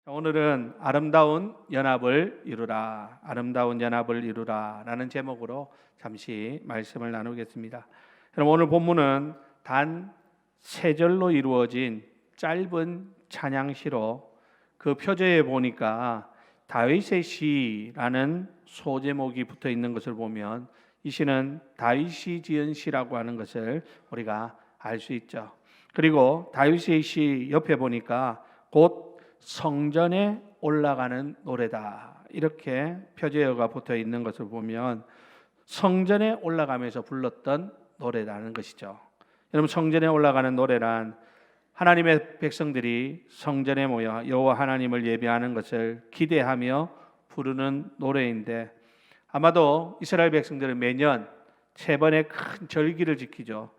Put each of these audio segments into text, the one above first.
오늘은 아름다운 연합을 이루라, 아름다운 연합을 이루라 라는 제목으로 잠시 말씀을 나누겠습니다. 여러분, 오늘 본문은 단 세 절로 이루어진 짧은 찬양시로 그 표제에 보니까 다윗의 시라는 소제목이 붙어 있는 것을 보면 이 시는 다윗이 지은 시라고 하는 것을 우리가 알 수 있죠. 그리고 다윗의 시 옆에 보니까 곧 성전에 올라가는 노래다, 이렇게 표제어가 붙어 있는 것을 보면 성전에 올라가면서 불렀던 노래라는 것이죠. 여러분, 성전에 올라가는 노래란 하나님의 백성들이 성전에 모여 여호와 하나님을 예배하는 것을 기대하며 부르는 노래인데, 아마도 이스라엘 백성들은 매년 세 번의 큰 절기를 지키죠.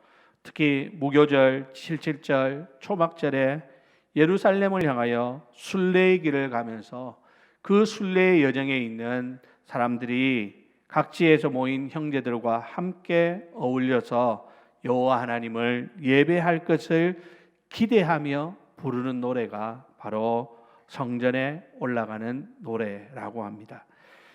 특히 무교절, 77절, 초막절에 예루살렘을 향하여 순례의 길을 가면서 그 순례의 여정에 있는 사람들이 각지에서 모인 형제들과 함께 어울려서 여호와 하나님을 예배할 것을 기대하며 부르는 노래가 바로 성전에 올라가는 노래라고 합니다.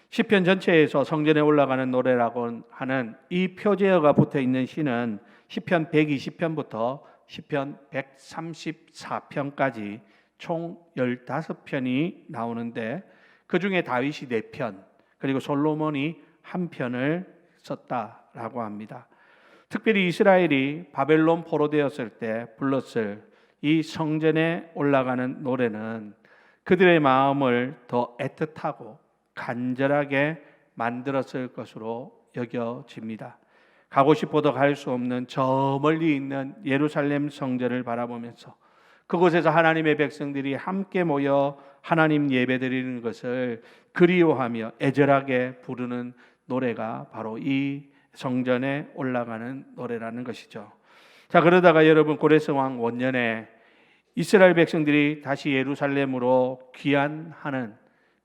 시편 전체에서 성전에 올라가는 노래라고 하는 이 표제어가 붙어 있는 시는 시편 120편부터 시편 134편까지 총 15편이 나오는데, 그 중에 다윗이 4편, 그리고 솔로몬이 1편을 썼다라고 합니다. 특별히 이스라엘이 바벨론 포로되었을 때 불렀을 이 성전에 올라가는 노래는 그들의 마음을 더 애틋하고 간절하게 만들었을 것으로 여겨집니다. 가고 싶어도 갈 수 없는 저 멀리 있는 예루살렘 성전을 바라보면서 그곳에서 하나님의 백성들이 함께 모여 하나님 예배드리는 것을 그리워하며 애절하게 부르는 노래가 바로 이 성전에 올라가는 노래라는 것이죠. 자, 그러다가 여러분, 고레스왕 원년에 이스라엘 백성들이 다시 예루살렘으로 귀환하는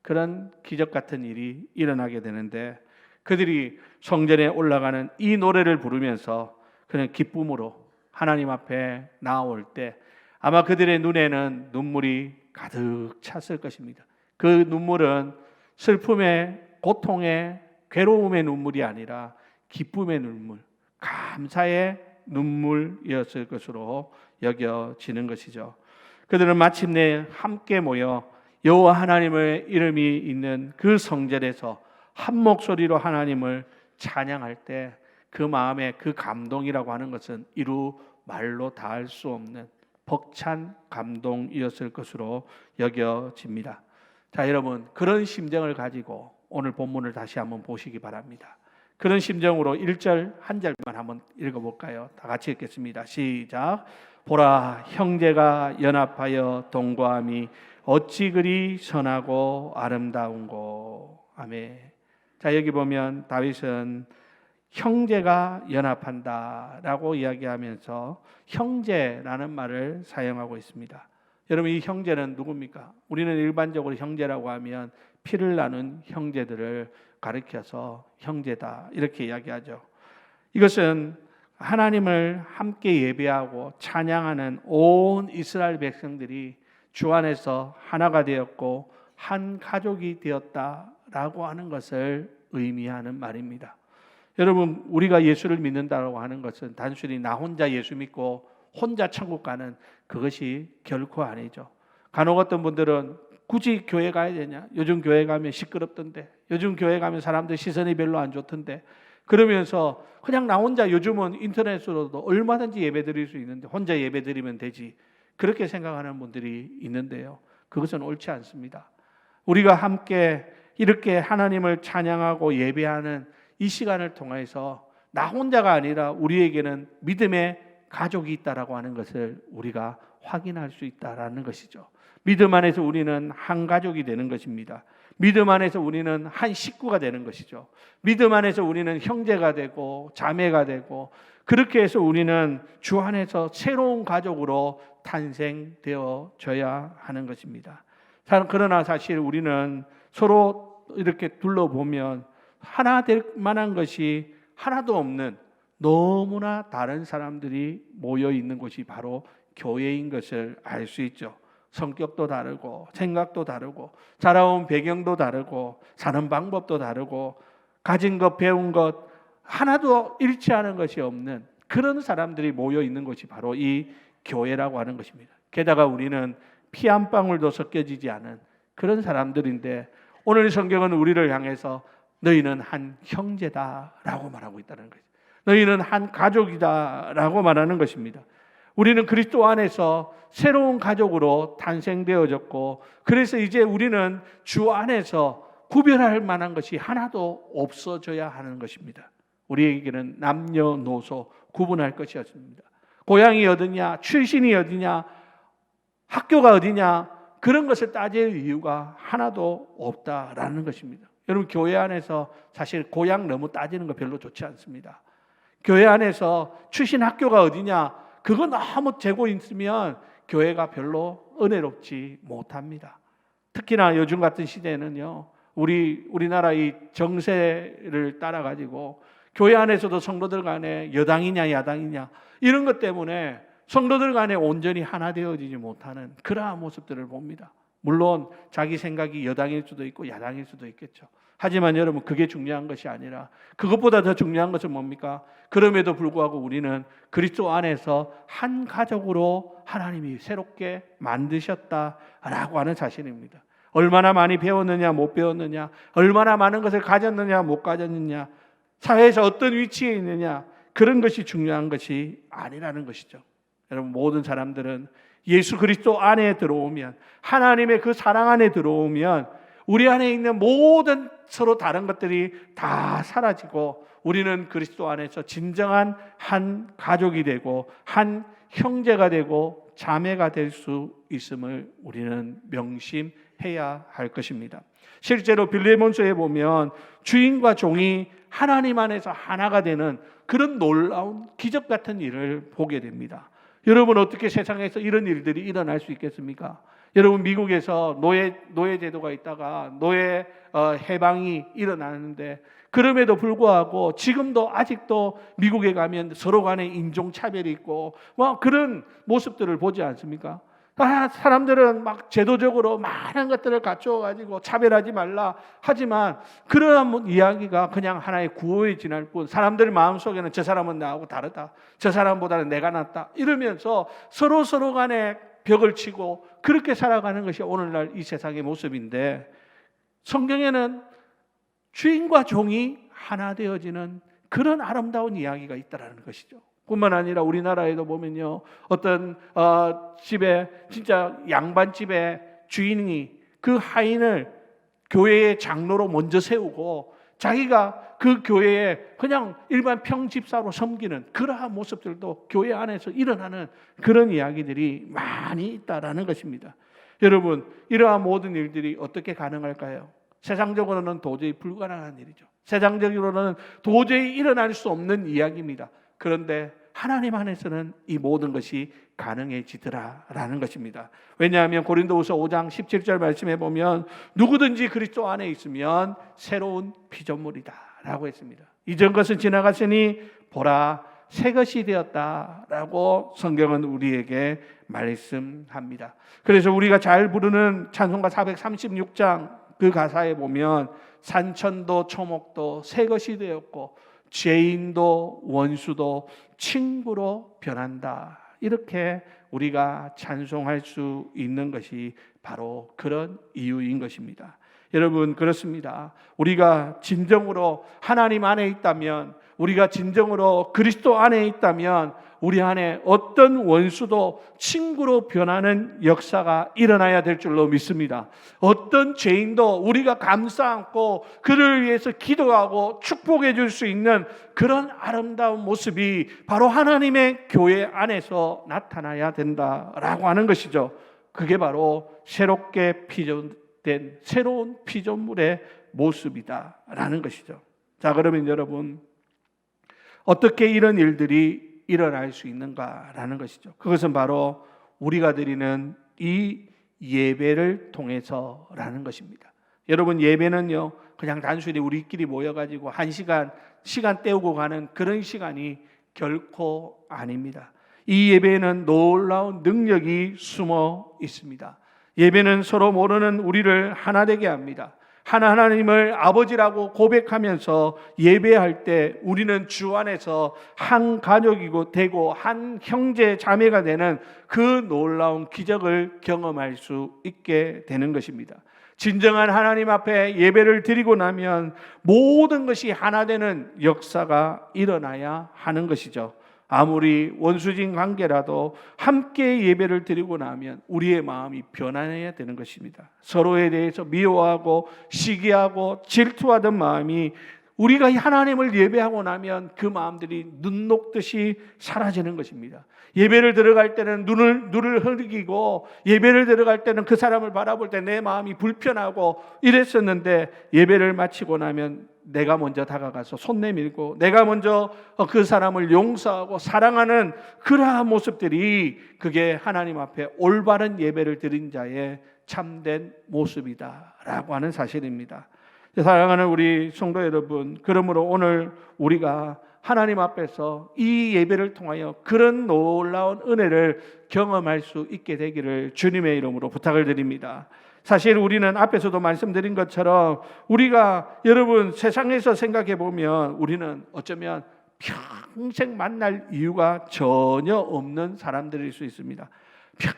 그런 기적 같은 일이 일어나게 되는데, 그들이 성전에 올라가는 이 노래를 부르면서 그냥 기쁨으로 하나님 앞에 나올 때 아마 그들의 눈에는 눈물이 가득 찼을 것입니다. 그 눈물은 슬픔의, 고통의, 괴로움의 눈물이 아니라 기쁨의 눈물, 감사의 눈물이었을 것으로 여겨지는 것이죠. 그들은 마침내 함께 모여 여호와 하나님의 이름이 있는 그 성전에서 한 목소리로 하나님을 찬양할 때 그 마음의 그 감동이라고 하는 것은 이루 말로 다할 수 없는 벅찬 감동이었을 것으로 여겨집니다. 자, 여러분, 그런 심정을 가지고 오늘 본문을 다시 한번 보시기 바랍니다. 그런 심정으로 1절 한 절만 한번 읽어볼까요? 다 같이 읽겠습니다. 시작. 보라, 형제가 연합하여 동거함이 어찌 그리 선하고 아름다운고. 아멘. 자, 여기 보면 다윗은 형제가 연합한다라고 이야기하면서 형제라는 말을 사용하고 있습니다. 여러분, 이 형제는 누굽니까? 우리는 일반적으로 형제라고 하면 피를 나눈 형제들을 가리켜서 형제다, 이렇게 이야기하죠. 이것은 하나님을 함께 예배하고 찬양하는 온 이스라엘 백성들이 주 안에서 하나가 되었고 한 가족이 되었다라고 하는 것을 의미하는 말입니다. 여러분, 우리가 예수를 믿는다고 하는 것은 단순히 나 혼자 예수 믿고 혼자 천국 가는 그것이 결코 아니죠. 간혹 어떤 분들은 굳이 교회 가야 되냐? 요즘 교회 가면 시끄럽던데, 요즘 교회 가면 사람들 시선이 별로 안 좋던데, 그러면서 그냥 나 혼자, 요즘은 인터넷으로도 얼마든지 예배 드릴 수 있는데 혼자 예배 드리면 되지, 그렇게 생각하는 분들이 있는데요, 그것은 옳지 않습니다. 우리가 함께 이렇게 하나님을 찬양하고 예배하는 이 시간을 통해서 나 혼자가 아니라 우리에게는 믿음의 가족이 있다라고 하는 것을 우리가 확인할 수 있다라는 것이죠. 믿음 안에서 우리는 한 가족이 되는 것입니다. 믿음 안에서 우리는 한 식구가 되는 것이죠. 믿음 안에서 우리는 형제가 되고 자매가 되고, 그렇게 해서 우리는 주 안에서 새로운 가족으로 탄생되어져야 하는 것입니다. 그러나 사실 우리는 서로 이렇게 둘러보면 하나 될 만한 것이 하나도 없는 너무나 다른 사람들이 모여 있는 곳이 바로 교회인 것을 알 수 있죠. 성격도 다르고 생각도 다르고 자라온 배경도 다르고 사는 방법도 다르고 가진 것 배운 것 하나도 일치하는 것이 없는 그런 사람들이 모여 있는 것이 바로 이 교회라고 하는 것입니다. 게다가 우리는 피 한 방울도 섞여지지 않은 그런 사람들인데 오늘 성경은 우리를 향해서 너희는 한 형제다라고 말하고 있다는 거죠. 너희는 한 가족이다라고 말하는 것입니다. 우리는 그리스도 안에서 새로운 가족으로 탄생되어졌고 그래서 이제 우리는 주 안에서 구별할 만한 것이 하나도 없어져야 하는 것입니다. 우리에게는 남녀노소 구분할 것이 없습니다. 고향이 어디냐, 출신이 어디냐, 학교가 어디냐 그런 것을 따질 이유가 하나도 없다라는 것입니다. 여러분 교회 안에서 사실 고향 너무 따지는 거 별로 좋지 않습니다. 교회 안에서 출신 학교가 어디냐 그거 너무 재고 있으면 교회가 별로 은혜롭지 못합니다. 특히나 요즘 같은 시대는요. 우리나라 이 정세를 따라 가지고 교회 안에서도 성도들 간에 여당이냐 야당이냐 이런 것 때문에 성도들 간에 온전히 하나 되어지지 못하는 그러한 모습들을 봅니다. 물론 자기 생각이 여당일 수도 있고 야당일 수도 있겠죠. 하지만 여러분 그게 중요한 것이 아니라 그것보다 더 중요한 것은 뭡니까? 그럼에도 불구하고 우리는 그리스도 안에서 한 가족으로 하나님이 새롭게 만드셨다라고 하는 사실입니다. 얼마나 많이 배웠느냐 못 배웠느냐, 얼마나 많은 것을 가졌느냐 못 가졌느냐, 사회에서 어떤 위치에 있느냐 그런 것이 중요한 것이 아니라는 것이죠. 여러분 모든 사람들은 예수 그리스도 안에 들어오면 하나님의 그 사랑 안에 들어오면 우리 안에 있는 모든 서로 다른 것들이 다 사라지고 우리는 그리스도 안에서 진정한 한 가족이 되고 한 형제가 되고 자매가 될 수 있음을 우리는 명심해야 할 것입니다. 실제로 빌레몬서에 보면 주인과 종이 하나님 안에서 하나가 되는 그런 놀라운 기적 같은 일을 보게 됩니다. 여러분 어떻게 세상에서 이런 일들이 일어날 수 있겠습니까? 여러분 미국에서 노예 제도가 있다가 노예 해방이 일어나는데 그럼에도 불구하고 지금도 아직도 미국에 가면 서로 간에 인종차별이 있고 뭐 그런 모습들을 보지 않습니까? 사람들은 막 제도적으로 많은 것들을 갖추어 가지고 차별하지 말라 하지만 그러한 이야기가 그냥 하나의 구호에 지날 뿐 사람들 마음속에는 저 사람은 나하고 다르다, 저 사람보다는 내가 낫다 이러면서 서로 간에 벽을 치고 그렇게 살아가는 것이 오늘날 이 세상의 모습인데 성경에는 주인과 종이 하나 되어지는 그런 아름다운 이야기가 있다라는 것이죠. 뿐만 아니라 우리나라에도 보면요, 어떤 집에 진짜 양반집의 주인이 그 하인을 교회의 장로로 먼저 세우고 자기가 그 교회에 그냥 일반 평집사로 섬기는 그러한 모습들도 교회 안에서 일어나는 그런 이야기들이 많이 있다라는 것입니다. 여러분 이러한 모든 일들이 어떻게 가능할까요? 세상적으로는 도저히 불가능한 일이죠. 세상적으로는 도저히 일어날 수 없는 이야기입니다. 그런데 하나님 안에서는 이 모든 것이 가능해지더라라는 것입니다. 왜냐하면 고린도후서 5장 17절 말씀해 보면 누구든지 그리스도 안에 있으면 새로운 피조물이다라고 했습니다. 이전 것은 지나갔으니 보라 새 것이 되었다라고 성경은 우리에게 말씀합니다. 그래서 우리가 잘 부르는 찬송가 436장 그 가사에 보면 산천도 초목도 새 것이 되었고 죄인도 원수도 친구로 변한다. 이렇게 우리가 찬송할 수 있는 것이 바로 그런 이유인 것입니다. 여러분 그렇습니다. 우리가 진정으로 하나님 안에 있다면, 우리가 진정으로 그리스도 안에 있다면 우리 안에 어떤 원수도 친구로 변하는 역사가 일어나야 될 줄로 믿습니다. 어떤 죄인도 우리가 감싸 안고 그를 위해서 기도하고 축복해 줄 수 있는 그런 아름다운 모습이 바로 하나님의 교회 안에서 나타나야 된다라고 하는 것이죠. 그게 바로 새롭게 피조된 새로운 피조물의 모습이다라는 것이죠. 자, 그러면 여러분 어떻게 이런 일들이 일어날 수 있는가라는 것이죠. 그것은 바로 우리가 드리는 이 예배를 통해서라는 것입니다. 여러분 예배는요 그냥 단순히 우리끼리 모여가지고 시간 때우고 가는 그런 시간이 결코 아닙니다. 이 예배에는 놀라운 능력이 숨어 있습니다. 예배는 서로 모르는 우리를 하나 되게 합니다. 하나님을 아버지라고 고백하면서 예배할 때 우리는 주 안에서 한 가족이고 되고 한 형제 자매가 되는 그 놀라운 기적을 경험할 수 있게 되는 것입니다. 진정한 하나님 앞에 예배를 드리고 나면 모든 것이 하나 되는 역사가 일어나야 하는 것이죠. 아무리 원수진 관계라도 함께 예배를 드리고 나면 우리의 마음이 변화해야 되는 것입니다. 서로에 대해서 미워하고 시기하고 질투하던 마음이 우리가 하나님을 예배하고 나면 그 마음들이 눈 녹듯이 사라지는 것입니다. 예배를 들어갈 때는 눈을 흐리고 예배를 들어갈 때는 그 사람을 바라볼 때 내 마음이 불편하고 이랬었는데 예배를 마치고 나면 내가 먼저 다가가서 손 내밀고 내가 먼저 그 사람을 용서하고 사랑하는 그러한 모습들이 그게 하나님 앞에 올바른 예배를 드린 자의 참된 모습이다라고 하는 사실입니다. 사랑하는 우리 성도 여러분, 그러므로 오늘 우리가 하나님 앞에서 이 예배를 통하여 그런 놀라운 은혜를 경험할 수 있게 되기를 주님의 이름으로 부탁을 드립니다. 사실 우리는 앞에서도 말씀드린 것처럼 우리가 여러분 세상에서 생각해 보면 우리는 어쩌면 평생 만날 이유가 전혀 없는 사람들일 수 있습니다.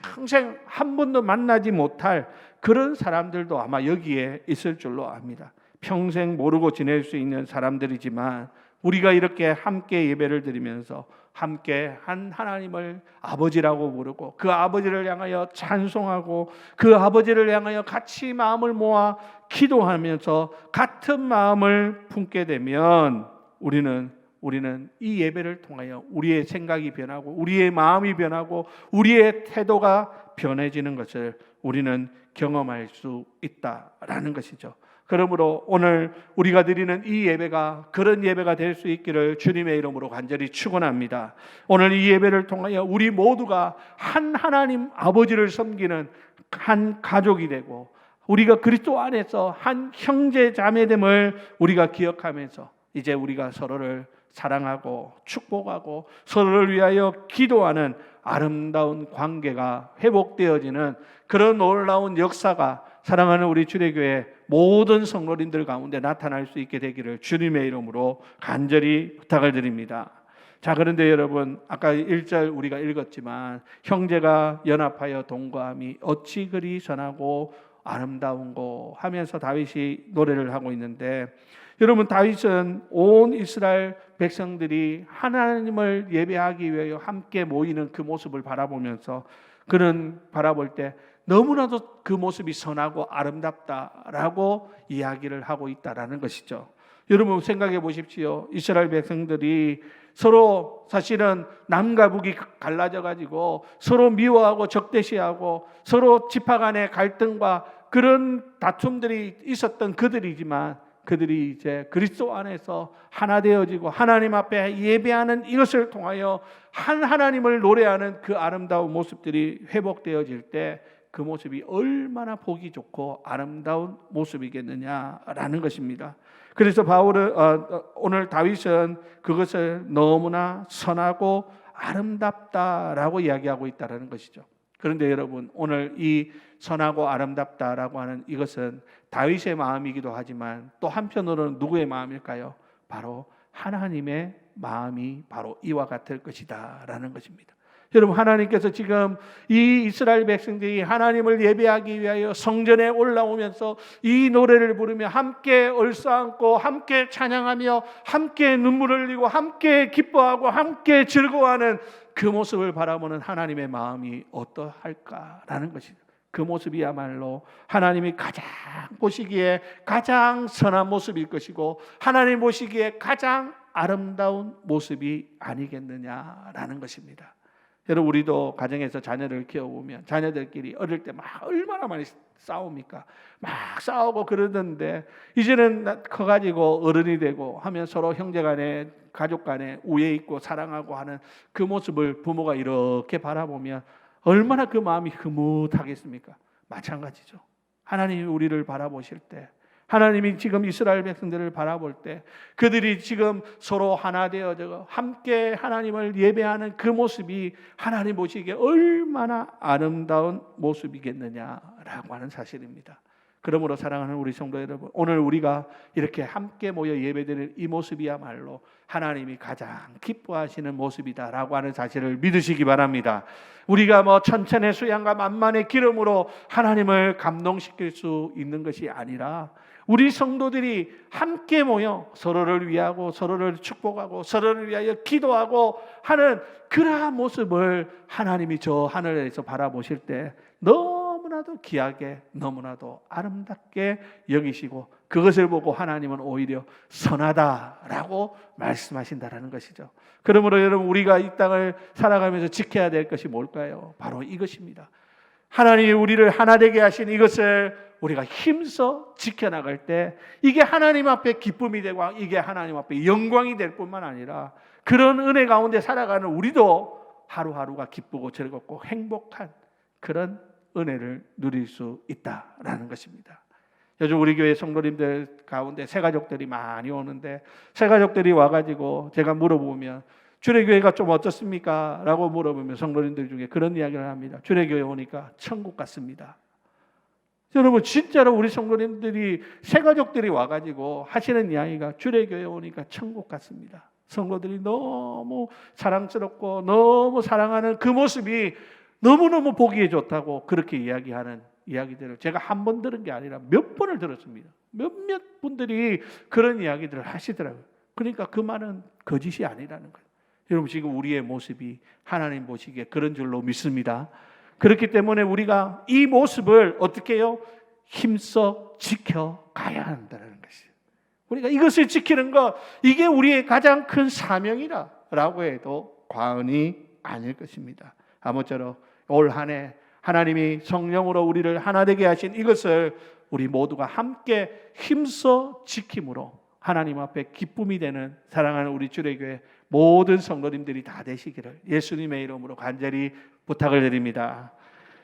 평생 한 번도 만나지 못할 그런 사람들도 아마 여기에 있을 줄로 압니다. 평생 모르고 지낼 수 있는 사람들이지만 우리가 이렇게 함께 예배를 드리면서 함께 한 하나님을 아버지라고 부르고 그 아버지를 향하여 찬송하고 그 아버지를 향하여 같이 마음을 모아 기도하면서 같은 마음을 품게 되면 우리는 이 예배를 통하여 우리의 생각이 변하고 우리의 마음이 변하고 우리의 태도가 변해지는 것을 우리는 경험할 수 있다라는 것이죠. 그러므로 오늘 우리가 드리는 이 예배가 그런 예배가 될 수 있기를 주님의 이름으로 간절히 축원합니다. 오늘 이 예배를 통하여 우리 모두가 한 하나님 아버지를 섬기는 한 가족이 되고 우리가 그리스도 안에서 한 형제 자매됨을 우리가 기억하면서 이제 우리가 서로를 사랑하고 축복하고 서로를 위하여 기도하는 아름다운 관계가 회복되어지는 그런 놀라운 역사가 사랑하는 우리 주례교회 모든 성도님들 가운데 나타날 수 있게 되기를 주님의 이름으로 간절히 부탁을 드립니다. 자, 그런데 여러분 아까 1절 우리가 읽었지만 형제가 연합하여 동거함이 어찌 그리 선하고 아름다운고 하면서 다윗이 노래를 하고 있는데 여러분 다윗은 온 이스라엘 백성들이 하나님을 예배하기 위하여 함께 모이는 그 모습을 바라보면서 그는 바라볼 때 너무나도 그 모습이 선하고 아름답다라고 이야기를 하고 있다라는 것이죠. 여러분 생각해 보십시오. 이스라엘 백성들이 서로 사실은 남과 북이 갈라져 가지고 서로 미워하고 적대시하고 서로 지파 간의 갈등과 그런 다툼들이 있었던 그들이지만 그들이 이제 그리스도 안에서 하나 되어지고 하나님 앞에 예배하는 이것을 통하여 한 하나님을 노래하는 그 아름다운 모습들이 회복되어질 때 그 모습이 얼마나 보기 좋고 아름다운 모습이겠느냐라는 것입니다. 그래서 바울은 오늘 다윗은 그것을 너무나 선하고 아름답다라고 이야기하고 있다는 것이죠. 그런데 여러분 오늘 이 선하고 아름답다라고 하는 이것은 다윗의 마음이기도 하지만 또 한편으로는 누구의 마음일까요? 바로 하나님의 마음이 바로 이와 같을 것이다 라는 것입니다. 여러분 하나님께서 지금 이 이스라엘 백성들이 하나님을 예배하기 위하여 성전에 올라오면서 이 노래를 부르며 함께 얼싸안고 함께 찬양하며 함께 눈물을 흘리고 함께 기뻐하고 함께 즐거워하는 그 모습을 바라보는 하나님의 마음이 어떠할까라는 것이죠. 그 모습이야말로 하나님이 가장 보시기에 가장 선한 모습일 것이고 하나님 보시기에 가장 아름다운 모습이 아니겠느냐라는 것입니다. 여러분 우리도 가정에서 자녀를 키워보면 자녀들끼리 어릴 때 막 얼마나 많이 싸웁니까? 막 싸우고 그러던데 이제는 커가지고 어른이 되고 하면 서로 형제간에 가족간에 우애 있고 사랑하고 하는 그 모습을 부모가 이렇게 바라보면 얼마나 그 마음이 흐뭇하겠습니까? 마찬가지죠. 하나님이 우리를 바라보실 때 하나님이 지금 이스라엘 백성들을 바라볼 때 그들이 지금 서로 하나 되어져 함께 하나님을 예배하는 그 모습이 하나님 보시기에 얼마나 아름다운 모습이겠느냐라는 있다라고 하는 사실입니다. 그러므로 사랑하는 우리 성도 여러분, 오늘 우리가 이렇게 함께 모여 예배드리는 이 모습이야말로 하나님이 가장 기뻐하시는 모습이다라고 하는 사실을 믿으시기 바랍니다. 우리가 천천의 수양과 만만의 기름으로 하나님을 감동시킬 수 있는 것이 아니라 우리 성도들이 함께 모여 서로를 위하고 서로를 축복하고 서로를 위하여 기도하고 하는 그러한 모습을 하나님이 저 하늘에서 바라보실 때 너무나도 귀하게 너무나도 아름답게 여기시고 그것을 보고 하나님은 오히려 선하다라고 말씀하신다라는 것이죠. 그러므로 여러분, 우리가 이 땅을 살아가면서 지켜야 될 것이 뭘까요? 바로 이것입니다. 하나님이 우리를 하나 되게 하신 이것을 우리가 힘써 지켜나갈 때 이게 하나님 앞에 기쁨이 되고 이게 하나님 앞에 영광이 될 뿐만 아니라 그런 은혜 가운데 살아가는 우리도 하루하루가 기쁘고 즐겁고 행복한 그런 은혜를 누릴 수 있다라는 것입니다. 요즘 우리 교회 성도님들 가운데 새가족들이 많이 오는데 새가족들이 와가지고 제가 물어보면 주례교회가 좀 어떻습니까? 라고 물어보면 성도님들 중에 그런 이야기를 합니다. 주례교회 오니까 천국 같습니다. 여러분, 진짜로 우리 성도님들이 새가족들이 와가지고 하시는 이야기가 주례교회 오니까 천국 같습니다. 성도들이 너무 사랑스럽고 너무 사랑하는 그 모습이 너무너무 보기에 좋다고 그렇게 이야기하는 이야기들을 제가 한 번 들은 게 아니라 몇 번을 들었습니다. 몇몇 분들이 그런 이야기들을 하시더라고요. 그러니까 그 말은 거짓이 아니라는 거예요. 여러분, 지금 우리의 모습이 하나님 보시기에 그런 줄로 믿습니다. 그렇기 때문에 우리가 이 모습을 어떻게 해요? 힘써 지켜가야 한다는 것이에요. 우리가 이것을 지키는 것, 이게 우리의 가장 큰 사명이라고 해도 과언이 아닐 것입니다. 아무쪼록 올 한 해 하나님이 성령으로 우리를 하나 되게 하신 이것을 우리 모두가 함께 힘써 지킴으로 하나님 앞에 기쁨이 되는 사랑하는 우리 주례교회 모든 성도님들이 다 되시기를 예수님의 이름으로 간절히 부탁을 드립니다.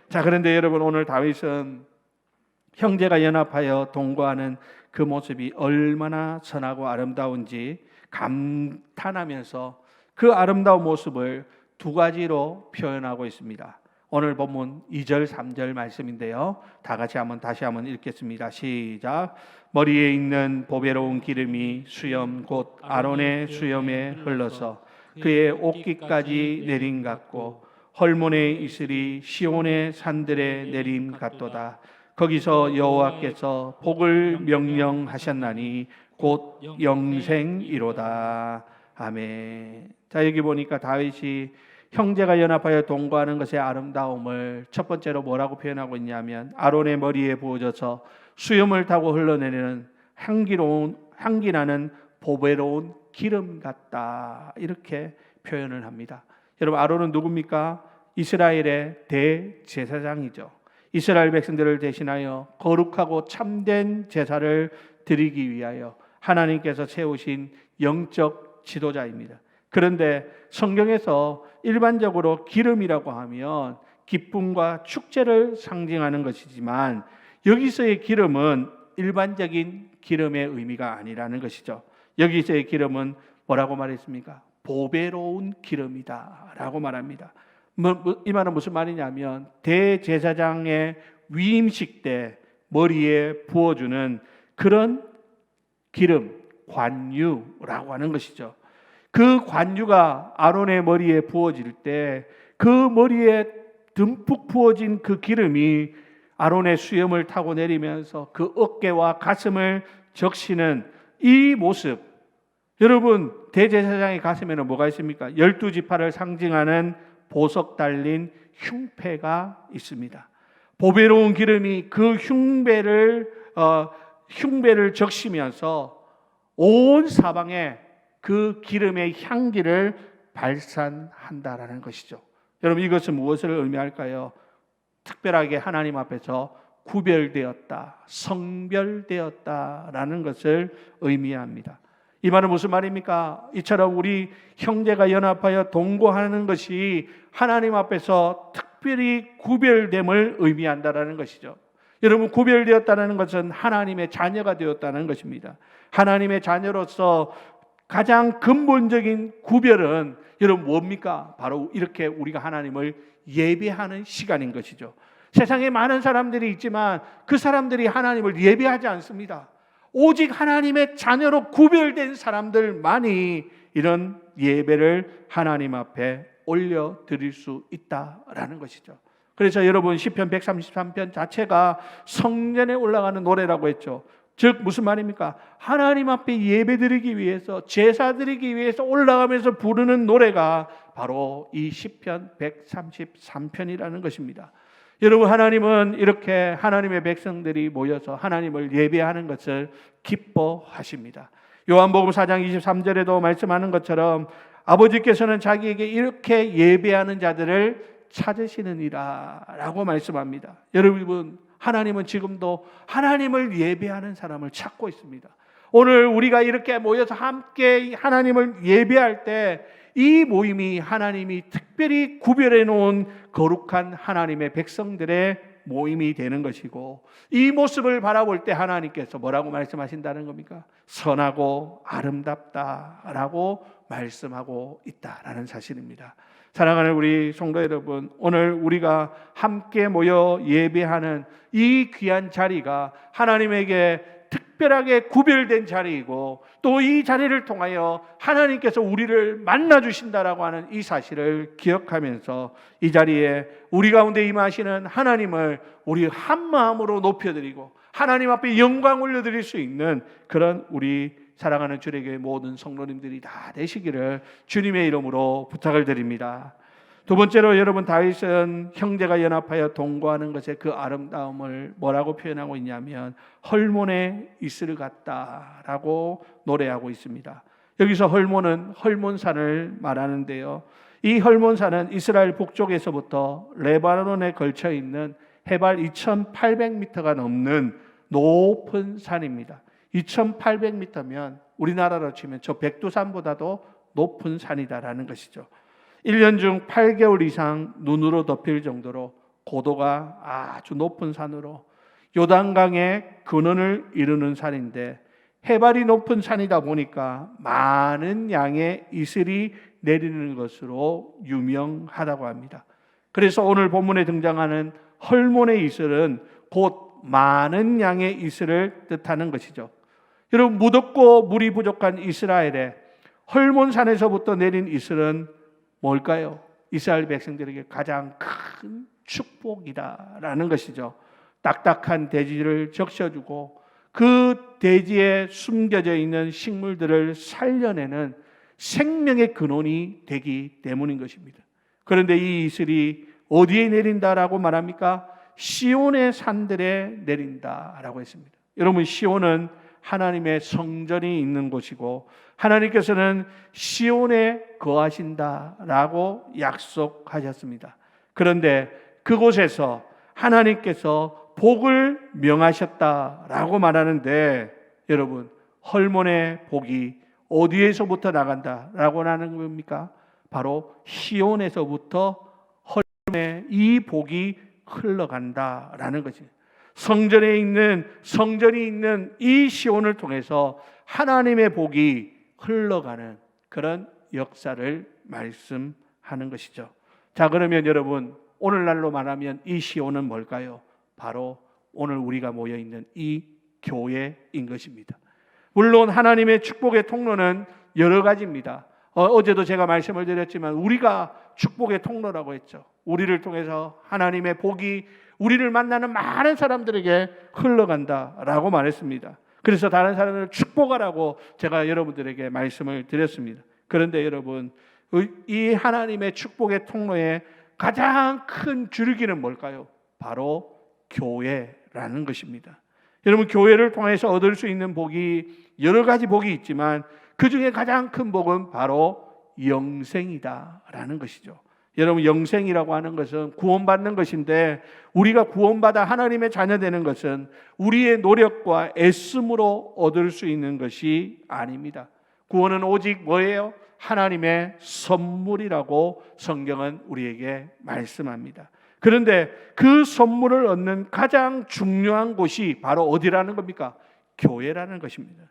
자, 그런데 여러분, 오늘 다윗은 형제가 연합하여 동거하는 그 모습이 얼마나 선하고 아름다운지 감탄하면서 그 아름다운 모습을 두 가지로 표현하고 있습니다. 오늘 본문 2절 3절 말씀인데요, 다 같이 다시 한번 읽겠습니다. 시작. 머리에 있는 보배로운 기름이 수염 곧 아론의 수염에 흘러서 그의 옷깃까지 내림 같고 헐몬의 이슬이 시온의 산들에 내림 같도다. 거기서 여호와께서 복을 명령하셨나니 곧 영생이로다. 아멘. 자, 여기 보니까 다윗이 형제가 연합하여 동거하는 것의 아름다움을 첫 번째로 뭐라고 표현하고 있냐면 아론의 머리에 부어져서 수염을 타고 흘러내리는 향기나는 보배로운 기름 같다, 이렇게 표현을 합니다. 여러분, 아론은 누굽니까? 이스라엘의 대제사장이죠. 이스라엘 백성들을 대신하여 거룩하고 참된 제사를 드리기 위하여 하나님께서 세우신 영적 지도자입니다. 그런데 성경에서 일반적으로 기름이라고 하면 기쁨과 축제를 상징하는 것이지만 여기서의 기름은 일반적인 기름의 의미가 아니라는 것이죠. 여기서의 기름은 뭐라고 말했습니까? 보배로운 기름이다 라고 말합니다. 이 말은 무슨 말이냐면 대제사장의 위임식 때 머리에 부어주는 그런 기름, 관유라고 하는 것이죠. 그 관유가 아론의 머리에 부어질 때 그 머리에 듬뿍 부어진 그 기름이 아론의 수염을 타고 내리면서 그 어깨와 가슴을 적시는 이 모습, 여러분, 대제사장의 가슴에는 뭐가 있습니까? 12지파를 상징하는 보석 달린 흉패가 있습니다. 보배로운 기름이 그 흉배를 적시면서 온 사방에 그 기름의 향기를 발산한다라는 것이죠. 여러분, 이것은 무엇을 의미할까요? 특별하게 하나님 앞에서 구별되었다, 성별되었다라는 것을 의미합니다. 이 말은 무슨 말입니까? 이처럼 우리 형제가 연합하여 동거하는 것이 하나님 앞에서 특별히 구별됨을 의미한다라는 것이죠. 여러분, 구별되었다는 것은 하나님의 자녀가 되었다는 것입니다. 하나님의 자녀로서 가장 근본적인 구별은 여러분 뭡니까? 바로 이렇게 우리가 하나님을 예배하는 시간인 것이죠. 세상에 많은 사람들이 있지만 그 사람들이 하나님을 예배하지 않습니다. 오직 하나님의 자녀로 구별된 사람들만이 이런 예배를 하나님 앞에 올려드릴 수 있다라는 것이죠. 그래서 여러분 시편 133편 자체가 성전에 올라가는 노래라고 했죠. 즉 무슨 말입니까? 하나님 앞에 예배드리기 위해서, 제사드리기 위해서 올라가면서 부르는 노래가 바로 이 시편 133편이라는 것입니다. 여러분, 하나님은 이렇게 하나님의 백성들이 모여서 하나님을 예배하는 것을 기뻐하십니다. 요한복음 4장 23절에도 말씀하는 것처럼 아버지께서는 자기에게 이렇게 예배하는 자들을 찾으시느니라 라고 말씀합니다. 여러분, 하나님은 지금도 하나님을 예배하는 사람을 찾고 있습니다. 오늘 우리가 이렇게 모여서 함께 하나님을 예배할 때 이 모임이 하나님이 특별히 구별해 놓은 거룩한 하나님의 백성들의 모임이 되는 것이고, 이 모습을 바라볼 때 하나님께서 뭐라고 말씀하신다는 겁니까? 선하고 아름답다라고 말씀하고 있다라는 사실입니다. 사랑하는 우리 성도 여러분, 오늘 우리가 함께 모여 예배하는 이 귀한 자리가 하나님에게 특별하게 구별된 자리이고, 또 이 자리를 통하여 하나님께서 우리를 만나 주신다라고 하는 이 사실을 기억하면서 이 자리에 우리 가운데 임하시는 하나님을 우리 한 마음으로 높여드리고 하나님 앞에 영광 올려드릴 수 있는 그런 우리 사랑하는 주님의 모든 성도님들이 다 되시기를 주님의 이름으로 부탁을 드립니다. 두 번째로 여러분, 다윗은 형제가 연합하여 동거하는 것의 그 아름다움을 뭐라고 표현하고 있냐면 헐몬의 이슬 같다라고 노래하고 있습니다. 여기서 헐몬은 헐몬산을 말하는데요, 이 헐몬산은 이스라엘 북쪽에서부터 레바논에 걸쳐 있는 해발 2800m가 넘는 높은 산입니다. 2800m면 우리나라로 치면 저 백두산보다도 높은 산이다라는 것이죠. 1년 중 8개월 이상 눈으로 덮일 정도로 고도가 아주 높은 산으로 요단강의 근원을 이루는 산인데, 해발이 높은 산이다 보니까 많은 양의 이슬이 내리는 것으로 유명하다고 합니다. 그래서 오늘 본문에 등장하는 헐몬의 이슬은 곧 많은 양의 이슬을 뜻하는 것이죠. 여러분, 무덥고 물이 부족한 이스라엘에 헐몬산에서부터 내린 이슬은 뭘까요? 이스라엘 백성들에게 가장 큰 축복이다라는 것이죠. 딱딱한 대지를 적셔주고 그 대지에 숨겨져 있는 식물들을 살려내는 생명의 근원이 되기 때문인 것입니다. 그런데 이 이슬이 어디에 내린다라고 말합니까? 시온의 산들에 내린다라고 했습니다. 여러분, 시온은 하나님의 성전이 있는 곳이고 하나님께서는 시온에 거하신다라고 약속하셨습니다. 그런데 그곳에서 하나님께서 복을 명하셨다라고 말하는데, 여러분, 헐몬의 복이 어디에서부터 나간다라고 하는 겁니까? 바로 시온에서부터 헐몬의 이 복이 흘러간다라는 것이, 성전이 있는 이 시온을 통해서 하나님의 복이 흘러가는 그런 역사를 말씀하는 것이죠. 자, 그러면 여러분, 오늘날로 말하면 이 시온은 뭘까요? 바로 오늘 우리가 모여 있는 이 교회인 것입니다. 물론 하나님의 축복의 통로는 여러 가지입니다. 어제도 제가 말씀을 드렸지만 우리가 축복의 통로라고 했죠. 우리를 통해서 하나님의 복이 우리를 만나는 많은 사람들에게 흘러간다라고 말했습니다. 그래서 다른 사람을 축복하라고 제가 여러분들에게 말씀을 드렸습니다. 그런데 여러분, 이 하나님의 축복의 통로의 가장 큰 줄기는 뭘까요? 바로 교회라는 것입니다. 여러분, 교회를 통해서 얻을 수 있는 복이 여러 가지 복이 있지만 그 중에 가장 큰 복은 바로 영생이다라는 것이죠. 여러분, 영생이라고 하는 것은 구원받는 것인데, 우리가 구원받아 하나님의 자녀 되는 것은 우리의 노력과 애씀으로 얻을 수 있는 것이 아닙니다. 구원은 오직 뭐예요? 하나님의 선물이라고 성경은 우리에게 말씀합니다. 그런데 그 선물을 얻는 가장 중요한 곳이 바로 어디라는 겁니까? 교회라는 것입니다.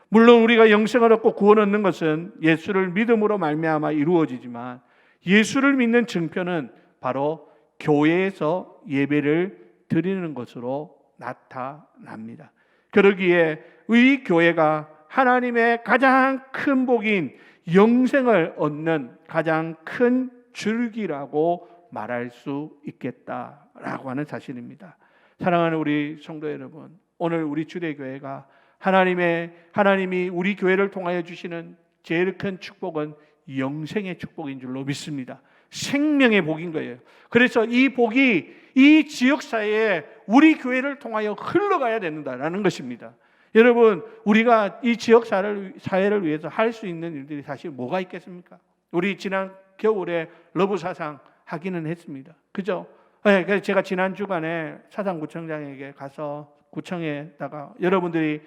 물론 우리가 영생을 얻고 구원 얻는 것은 예수를 믿음으로 말미암아 이루어지지만, 예수를 믿는 증표는 바로 교회에서 예배를 드리는 것으로 나타납니다. 그러기에 이 교회가 하나님의 가장 큰 복인 영생을 얻는 가장 큰 줄기라고 말할 수 있겠다라고 하는 사실입니다. 사랑하는 우리 성도 여러분, 오늘 우리 주례교회가 하나님이 우리 교회를 통하여 주시는 제일 큰 축복은 영생의 축복인 줄로 믿습니다. 생명의 복인 거예요. 그래서 이 복이 이 지역사회에 우리 교회를 통하여 흘러가야 된다라는 것입니다. 여러분, 우리가 이 지역사회를 위해서 할 수 있는 일들이 사실 뭐가 있겠습니까? 우리 지난 겨울에 러브 사상 하기는 했습니다. 그죠? 네, 그래서 제가 지난 주간에 사상구청장에게 가서 구청에다가 여러분들이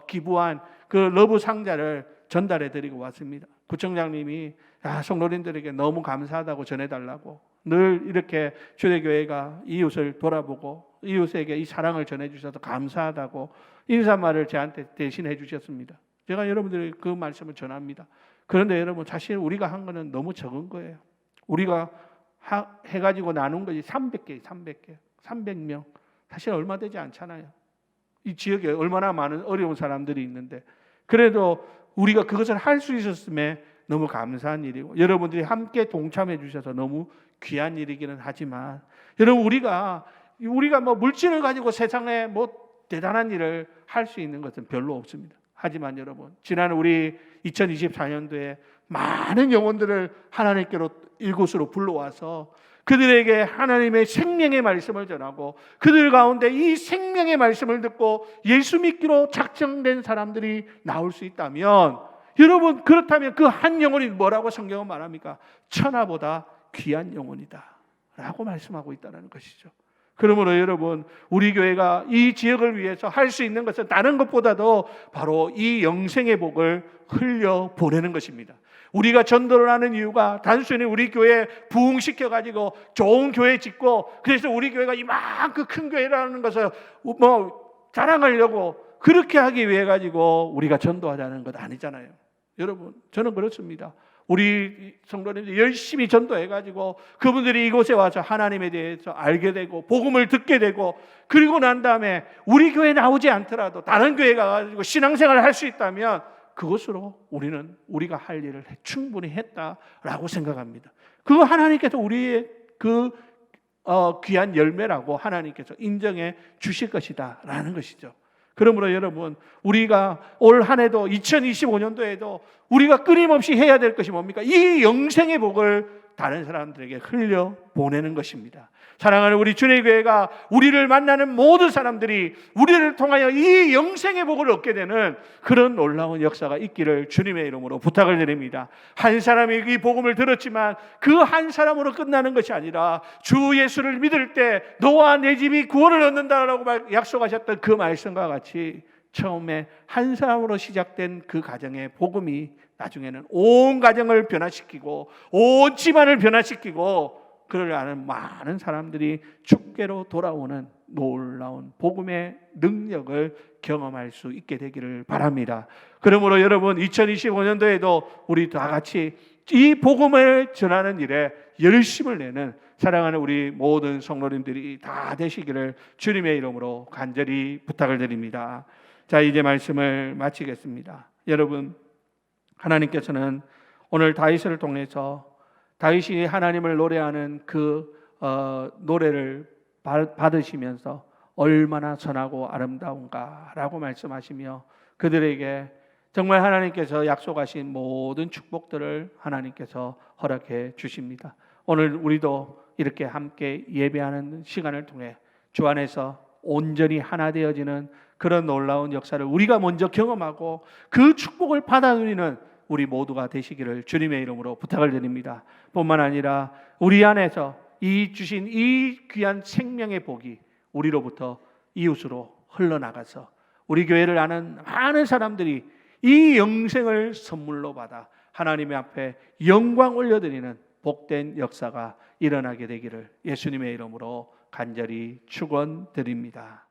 기부한 그 러브 상자를 전달해 드리고 왔습니다. 구청장님이 성도님들에게 너무 감사하다고 전해달라고, 늘 이렇게 주례교회가 이웃을 돌아보고 이웃에게 이 사랑을 전해주셔서 감사하다고 인사말을 저한테 대신해 주셨습니다. 제가 여러분들이 그 말씀을 전합니다. 그런데 여러분, 사실 우리가 한 거는 너무 적은 거예요. 우리가 해가지고 나눈 것이 300명. 사실 얼마 되지 않잖아요. 이 지역에 얼마나 많은 어려운 사람들이 있는데, 그래도 우리가 그것을 할 수 있었음에 너무 감사한 일이고, 여러분들이 함께 동참해 주셔서 너무 귀한 일이기는 하지만, 여러분, 우리가 뭐 물질을 가지고 세상에 뭐 대단한 일을 할 수 있는 것은 별로 없습니다. 하지만 여러분, 지난 우리 2024년도에 많은 영혼들을 하나님께로 이곳으로 불러와서 그들에게 하나님의 생명의 말씀을 전하고, 그들 가운데 이 생명의 말씀을 듣고 예수 믿기로 작정된 사람들이 나올 수 있다면, 여러분, 그렇다면 그 한 영혼이 뭐라고 성경은 말합니까? 천하보다 귀한 영혼이다 라고 말씀하고 있다는 것이죠. 그러므로 여러분, 우리 교회가 이 지역을 위해서 할 수 있는 것은 다른 것보다도 바로 이 영생의 복을 흘려보내는 것입니다. 우리가 전도를 하는 이유가 단순히 우리 교회 부흥시켜가지고 좋은 교회 짓고, 그래서 우리 교회가 이만큼 큰 교회라는 것을 뭐 자랑하려고 그렇게 하기 위해 가지고 우리가 전도하자는 것 아니잖아요. 여러분, 저는 그렇습니다. 우리 성도님들 열심히 전도해가지고 그분들이 이곳에 와서 하나님에 대해서 알게 되고 복음을 듣게 되고, 그리고 난 다음에 우리 교회 나오지 않더라도 다른 교회 가가지고 신앙생활을 할 수 있다면 그것으로 우리가 할 일을 충분히 했다라고 생각합니다. 그거 하나님께서 우리의 그 귀한 열매라고 하나님께서 인정해 주실 것이다라는 것이죠. 그러므로 여러분, 우리가 올 한 해도 2025년도에도 우리가 끊임없이 해야 될 것이 뭡니까? 이 영생의 복을 다른 사람들에게 흘려보내는 것입니다. 사랑하는 우리 주례교회가 우리를 만나는 모든 사람들이 우리를 통하여 이 영생의 복을 얻게 되는 그런 놀라운 역사가 있기를 주님의 이름으로 부탁을 드립니다. 한 사람이 이 복음을 들었지만 그 한 사람으로 끝나는 것이 아니라, 주 예수를 믿을 때 너와 내 집이 구원을 얻는다라고 약속하셨던 그 말씀과 같이 처음에 한 사람으로 시작된 그 가정의 복음이 나중에는 온 가정을 변화시키고 온 집안을 변화시키고, 그를 아는 많은 사람들이 주께로 돌아오는 놀라운 복음의 능력을 경험할 수 있게 되기를 바랍니다. 그러므로 여러분, 2025년도에도 우리 다 같이 이 복음을 전하는 일에 열심을 내는 사랑하는 우리 모든 성도님들이 다 되시기를 주님의 이름으로 간절히 부탁을 드립니다. 자, 이제 말씀을 마치겠습니다. 여러분, 하나님께서는 오늘 다윗을 통해서 다윗이 하나님을 노래하는 그 노래를 받으시면서 얼마나 선하고 아름다운가라고 말씀하시며, 그들에게 정말 하나님께서 약속하신 모든 축복들을 하나님께서 허락해 주십니다. 오늘 우리도 이렇게 함께 예배하는 시간을 통해 주 안에서 온전히 하나 되어지는 그런 놀라운 역사를 우리가 먼저 경험하고 그 축복을 받아 누리는 우리 모두가 되시기를 주님의 이름으로 부탁을 드립니다. 뿐만 아니라 우리 안에서 이 주신 이 귀한 생명의 복이 우리로부터 이웃으로 흘러나가서 우리 교회를 아는 많은 사람들이 이 영생을 선물로 받아 하나님의 앞에 영광 올려드리는 복된 역사가 일어나게 되기를 예수님의 이름으로 간절히 축원드립니다.